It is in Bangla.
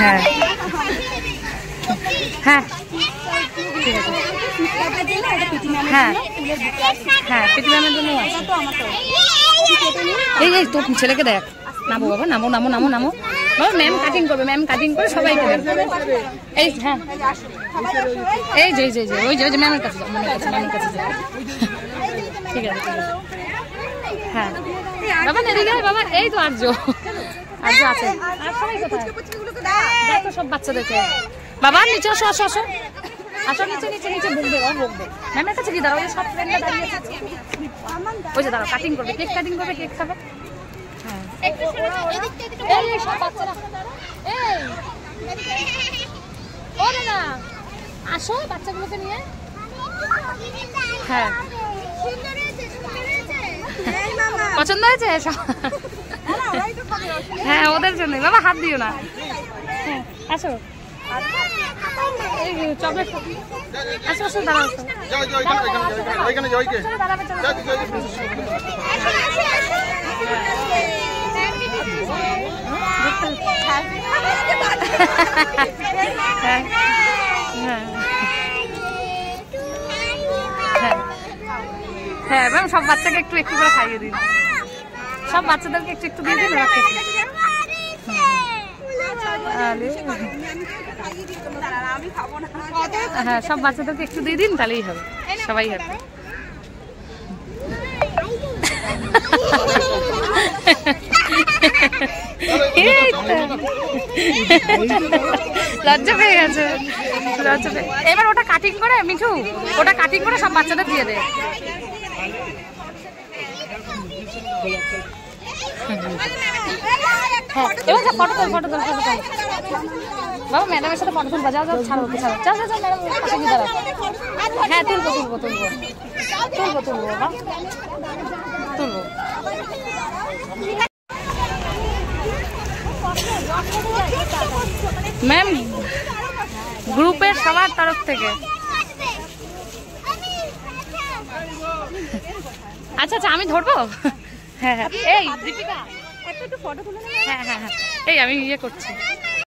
হ্যাঁ হ্যাঁ ঠিক আছে হ্যাঁ হ্যাঁ পিটি ম্যামের জন্য এই তোর ছেলেকে দেখ নামো বাবা নামো নামো নামো নামো বাবা ম্যাম কাটিং করবে ম্যাম কাটিং করে সবাইকে দেবে এই হ্যাঁ এই যে ওই যে ম্যামের কাছে ম্যামের কাছে ঠিক আছে হ্যাঁ বাবা এদিকে বাবা এই তো আর্য আছে আর সবাই কোথায় দেখো সব বাচ্চাদেরকে বাবা নিচে আসো আসো আসো আসো নিচে নিচে নিচে বকবে বকবে ম্যামের কাছে কি দাঁড়াও ওই সব ফ্রেন্ডরা দাঁড়িয়ে আছে ওই যে দাঁড়াও কাটিং করবে কেক কাটিং করবে কেক খাবে হ্যাঁ এই সব বাচ্চারা এই ও দাদা আসো বাচ্চাগুলোকে নিয়ে হ্যাঁ পছন্দ হয়েছে হ্যাঁ ওদের জন্য বাবা হাত দিও না হ্যাঁ আসো চকলেট আসো আসো দাঁড়াও হ্যাঁ ম্যাম সব বাচ্চাকে একটু একটু করে খাইয়ে দিন সব বাচ্চাদেরকে একটু একটু দিয়ে দিন হ্যাঁ সব বাচ্চাদেরকে একটু দিয়ে দিন তাহলেই হবে সবাই হ্যাপি লজ্জা পেয়ে গেছে এবার ওটা কাটিং করে মিঠু ওটা কাটিং করে সব বাচ্চাদের দিয়ে দে হ্যাঁ এবার যা ফটো তোল বাবা ম্যাডামের সাথে ফটো তুলবা যাও ছাড়ো যাও ম্যাডাম হ্যাঁ তুলবো বাবা তুলবো ম্যাম গ্রুপের সবার তরফ থেকে আচ্ছা আমি ধরবো হ্যাঁ এই দীপিকা একটু ফটো তুলে হ্যাঁ এই আমি ইয়ে করছি